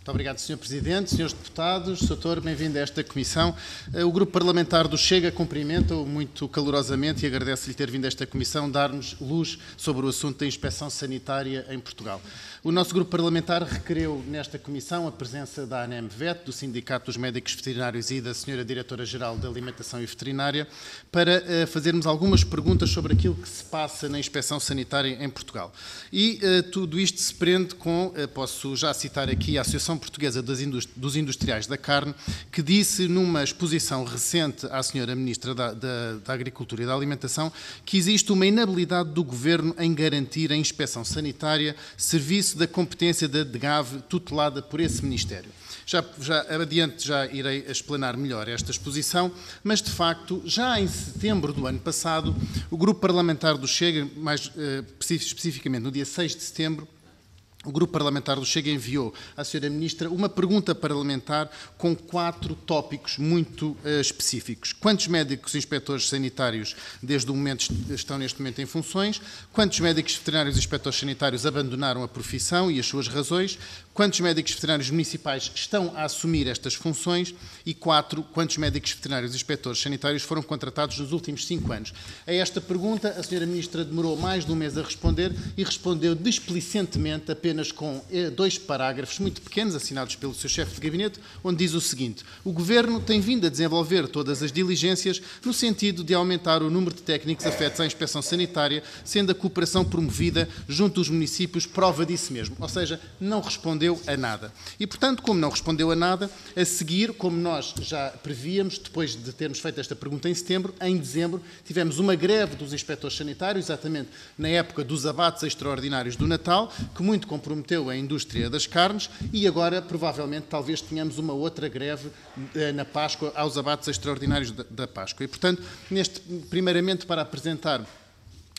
Muito obrigado, Sr. Presidente, Srs. Deputados, Sr. Doutor, bem-vindo a esta Comissão. O Grupo Parlamentar do Chega cumprimenta-o muito calorosamente e agradece-lhe ter vindo a esta Comissão dar-nos luz sobre o assunto da inspeção sanitária em Portugal. O nosso Grupo Parlamentar requereu nesta Comissão a presença da ANEM-VET, do Sindicato dos Médicos Veterinários e da Sra. Diretora-Geral da Alimentação e Veterinária, para fazermos algumas perguntas sobre aquilo que se passa na inspeção sanitária em Portugal. E tudo isto se prende com, posso já citar aqui, a Associação Portuguesa dos Industriais da Carne, que disse numa exposição recente à Sra. Ministra da Agricultura e da Alimentação que existe uma inabilidade do Governo em garantir a inspeção sanitária, serviço da competência da DGAV tutelada por esse Ministério. Já adiante já irei explanar melhor esta exposição, mas de facto, já em setembro do ano passado, o Grupo Parlamentar do Chega, mais especificamente no dia 6 de setembro, o Grupo Parlamentar do Chega enviou à Sra. Ministra uma pergunta parlamentar com 4 tópicos muito específicos. Quantos médicos inspectores sanitários desde o momento estão neste momento em funções? Quantos médicos veterinários e inspectores sanitários abandonaram a profissão e as suas razões? Quantos médicos veterinários municipais estão a assumir estas funções? E 4, quantos médicos veterinários e inspectores sanitários foram contratados nos últimos 5 anos? A esta pergunta, a Sra. Ministra demorou mais de um mês a responder e respondeu displicentemente apenas com 2 parágrafos muito pequenos, assinados pelo seu chefe de gabinete, onde diz o seguinte: o Governo tem vindo a desenvolver todas as diligências no sentido de aumentar o número de técnicos afetos à inspeção sanitária, sendo a cooperação promovida junto dos municípios prova disso mesmo. Ou seja, não respondeu a nada. E, portanto, como não respondeu a nada, a seguir, como nós já prevíamos, depois de termos feito esta pergunta em setembro, em dezembro, tivemos uma greve dos inspectores sanitários, exatamente na época dos abates extraordinários do Natal, que muito comprometeu a indústria das carnes, e agora, provavelmente, talvez tenhamos uma outra greve na Páscoa, aos abates extraordinários da Páscoa. E, portanto, primeiramente, para apresentar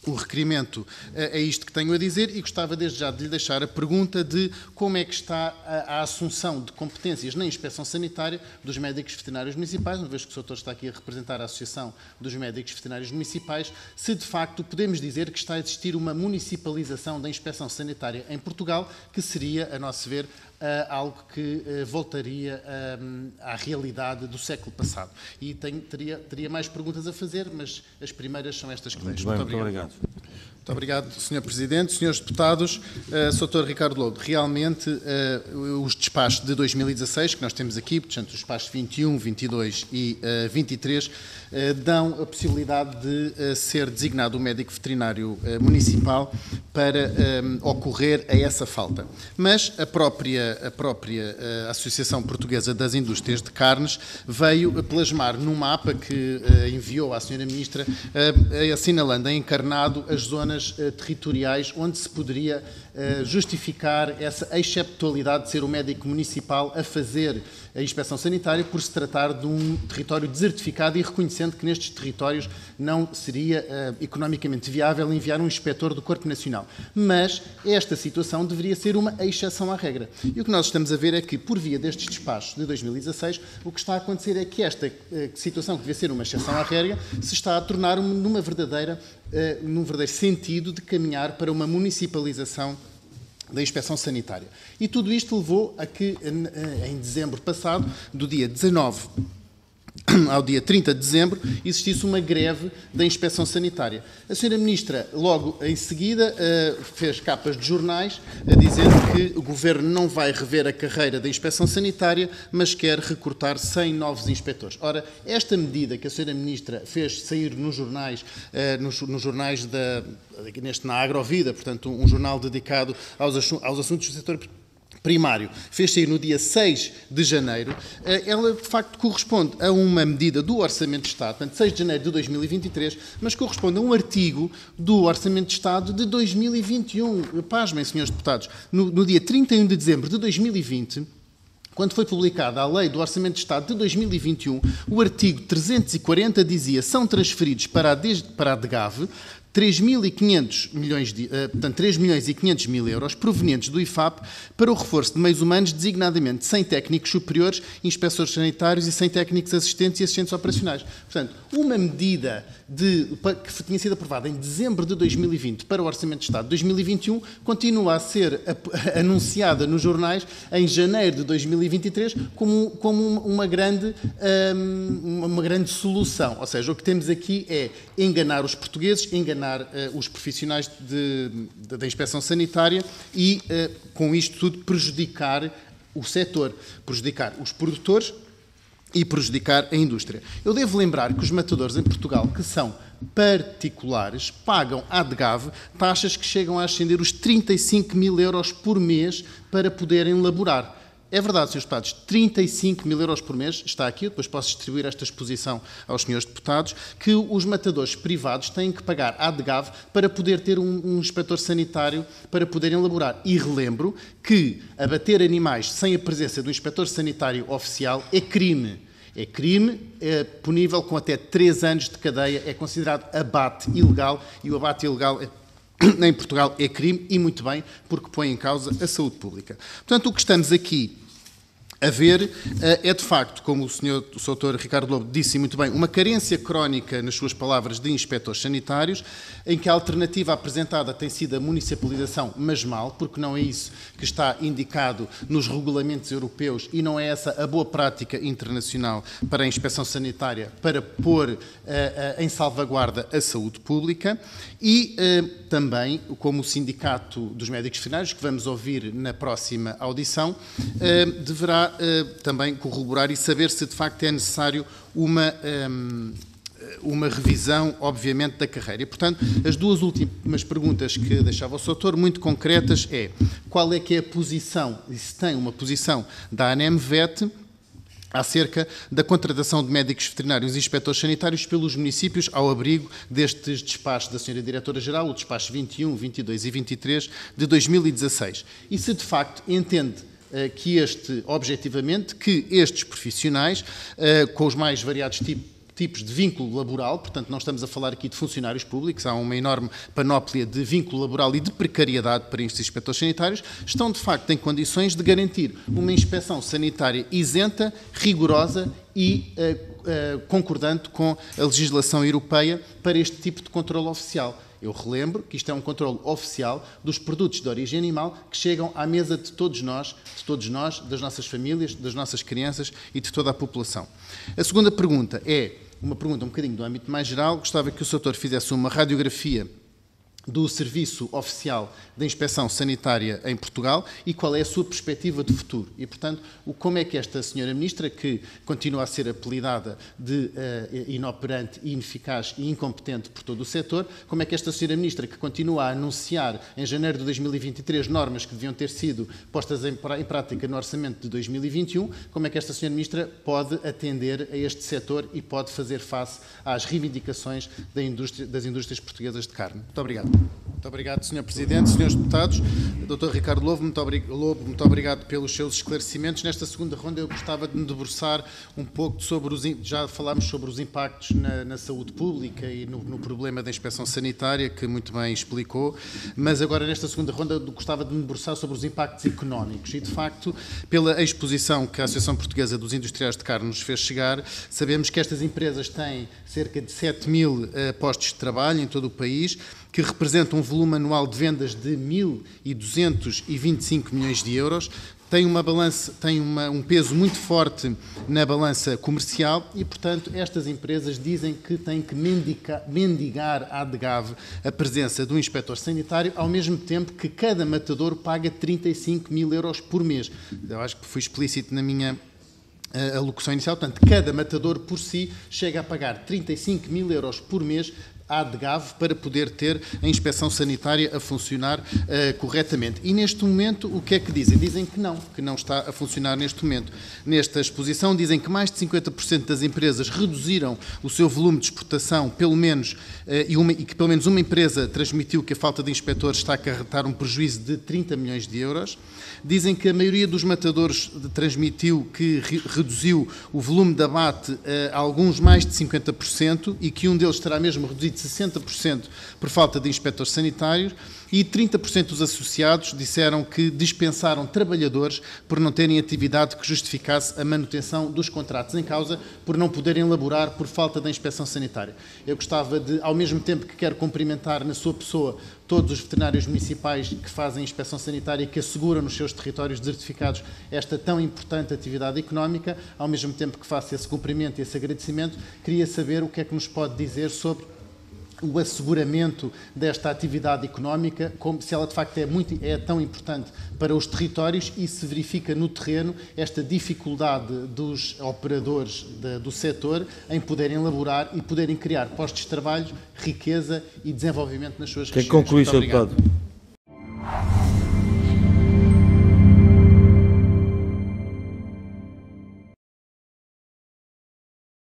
o requerimento, é isto que tenho a dizer, e gostava desde já de lhe deixar a pergunta de como é que está a assunção de competências na inspeção sanitária dos médicos veterinários municipais, uma vez que o Sr. Doutor está aqui a representar a Associação dos Médicos Veterinários Municipais, se de facto podemos dizer que está a existir uma municipalização da inspeção sanitária em Portugal, que seria, a nosso ver, algo que voltaria à realidade do século passado. E teria mais perguntas a fazer, mas as primeiras são estas que deixo. Muito obrigado. Muito obrigado, Sr. Presidente. Srs. Deputados, Sr. Dr. Ricardo Lobo, realmente os despachos de 2016, que nós temos aqui, portanto, os despachos 21, 22 e 23, dão a possibilidade de ser designado o médico veterinário municipal para ocorrer a essa falta. Mas a própria Associação Portuguesa das Indústrias de Carnes veio plasmar num mapa que enviou à Sra. Ministra, assinalando em encarnado as zonas territoriais onde se poderia justificar essa exceptualidade de ser o médico municipal a fazer a inspeção sanitária por se tratar de um território desertificado e reconhecendo que nestes territórios não seria economicamente viável enviar um inspetor do Corpo Nacional. Mas esta situação deveria ser uma exceção à regra. E o que nós estamos a ver é que, por via destes despachos de 2016, o que está a acontecer é que esta situação, que devia ser uma exceção à regra, se está a tornar num verdadeiro sentido de caminhar para uma municipalização da inspeção sanitária. E tudo isto levou a que, em dezembro passado, do dia 19 ao dia 30 de dezembro, existisse uma greve da inspeção sanitária. A Sra. Ministra, logo em seguida, fez capas de jornais dizendo que o Governo não vai rever a carreira da inspeção sanitária, mas quer recortar 100 novos inspectores. Ora, esta medida que a Sra. Ministra fez sair nos jornais, na Agrovida, portanto, um jornal dedicado aos assuntos do setor primário, fez sair no dia 6 de janeiro, ela de facto corresponde a uma medida do Orçamento de Estado, portanto 6 de janeiro de 2023, mas corresponde a um artigo do Orçamento de Estado de 2021. Pasmem, senhores deputados, no dia 31 de dezembro de 2020, quando foi publicada a Lei do Orçamento de Estado de 2021, o artigo 340 dizia: são transferidos para a DGAV 3.500 milhões portanto, 3 milhões e 500 mil euros provenientes do IFAP para o reforço de meios humanos, designadamente 100 técnicos superiores, inspectores sanitários e 100 técnicos assistentes e assistentes operacionais. Portanto, uma medida que tinha sido aprovada em dezembro de 2020 para o Orçamento de Estado de 2021 continua a ser anunciada nos jornais em janeiro de 2023 como uma grande solução. Ou seja, o que temos aqui é enganar os portugueses, enganar os profissionais da inspeção sanitária e, com isto tudo, prejudicar o setor, prejudicar os produtores e prejudicar a indústria. Eu devo lembrar que os matadores em Portugal, que são particulares, pagam à DGAV taxas que chegam a ascender os 35 mil euros por mês para poderem laborar. É verdade, Srs. Deputados, 35 mil euros por mês, está aqui, eu depois posso distribuir esta exposição aos Srs. Deputados, que os matadores privados têm que pagar à DGAV para poder ter um inspetor sanitário para poderem laborar. E relembro que abater animais sem a presença do inspetor sanitário oficial é crime. É crime, é punível com até 3 anos de cadeia, é considerado abate ilegal e o abate ilegal em Portugal é crime e muito bem, porque põe em causa a saúde pública. Portanto, o que estamos aqui a ver é, de facto, como o Sr. Dr. Ricardo Lobo disse muito bem, uma carência crónica, nas suas palavras, de inspectores sanitários, em que a alternativa apresentada tem sido a municipalização, mas mal, porque não é isso que está indicado nos regulamentos europeus e não é essa a boa prática internacional para a inspeção sanitária, para pôr em salvaguarda a saúde pública e também, como o Sindicato dos Médicos Veterinários, que vamos ouvir na próxima audição, deverá também corroborar e saber se de facto é necessário uma revisão, obviamente, da carreira. E, portanto, as duas últimas perguntas que deixava o Sr. Doutor, muito concretas, é qual é que é a posição, e se tem uma posição da ANEMVET, acerca da contratação de médicos veterinários e inspectores sanitários pelos municípios ao abrigo destes despachos da Sra. Diretora-Geral, o despacho 21, 22 e 23 de 2016. E se, de facto, entende que objetivamente, que estes profissionais, com os mais variados tipos de vínculo laboral, portanto não estamos a falar aqui de funcionários públicos, há uma enorme panóplia de vínculo laboral e de precariedade para estes inspectores sanitários, estão de facto em condições de garantir uma inspeção sanitária isenta, rigorosa e concordante com a legislação europeia para este tipo de controle oficial. Eu relembro que isto é um controle oficial dos produtos de origem animal que chegam à mesa de todos nós, das nossas famílias, das nossas crianças e de toda a população. A segunda pergunta é uma pergunta um bocadinho do âmbito mais geral. Gostava que o Sr. Doutor fizesse uma radiografia do Serviço Oficial da Inspeção Sanitária em Portugal e qual é a sua perspectiva de futuro. E, portanto, como é que esta Sra. Ministra, que continua a ser apelidada de inoperante, ineficaz e incompetente por todo o setor, como é que esta Sra. Ministra, que continua a anunciar em janeiro de 2023 normas que deviam ter sido postas em prática no orçamento de 2021, como é que esta Sra. Ministra pode atender a este setor e pode fazer face às reivindicações das indústrias portuguesas de carne? Muito obrigado. Muito obrigado, Sr. Presidente, Srs. Deputados. Dr. Ricardo Lobo, muito obrigado pelos seus esclarecimentos. Nesta segunda ronda eu gostava de me debruçar um pouco sobre já falámos sobre os impactos na saúde pública e no problema da inspeção sanitária, que muito bem explicou, mas agora nesta segunda ronda eu gostava de me debruçar sobre os impactos económicos e, de facto, pela exposição que a Associação Portuguesa dos Industriais de Carne nos fez chegar, sabemos que estas empresas têm cerca de 7 mil postos de trabalho em todo o país, que representa um volume anual de vendas de 1.225 milhões de euros, tem um peso muito forte na balança comercial e, portanto, estas empresas dizem que têm que mendigar à DGAV a presença do inspetor sanitário, ao mesmo tempo que cada matador paga 35 mil euros por mês. Eu acho que fui explícito na minha alocução inicial, portanto, cada matador por si chega a pagar 35 mil euros por mês à DGAV para poder ter a inspeção sanitária a funcionar corretamente. E neste momento, o que é que dizem? Dizem que não está a funcionar neste momento. Nesta exposição, dizem que mais de 50% das empresas reduziram o seu volume de exportação, pelo menos, e que pelo menos uma empresa transmitiu que a falta de inspectores está a acarretar um prejuízo de 30 milhões de euros. Dizem que a maioria dos matadores transmitiu que reduziu o volume de abate a alguns mais de 50% e que um deles terá mesmo reduzido de 60% por falta de inspectores sanitários e 30% dos associados disseram que dispensaram trabalhadores por não terem atividade que justificasse a manutenção dos contratos em causa, por não poderem laborar por falta da inspeção sanitária. Eu gostava de, ao mesmo tempo que quero cumprimentar na sua pessoa todos os veterinários municipais que fazem inspeção sanitária e que asseguram nos seus territórios desertificados esta tão importante atividade económica, ao mesmo tempo que faço esse cumprimento e esse agradecimento, queria saber o que é que nos pode dizer sobre o asseguramento desta atividade económica, como se ela de facto é tão importante para os territórios e se verifica no terreno esta dificuldade dos operadores do setor em poderem elaborar e poderem criar postos de trabalho, riqueza e desenvolvimento nas suas regiões. Quem conclui, Sr. Deputado.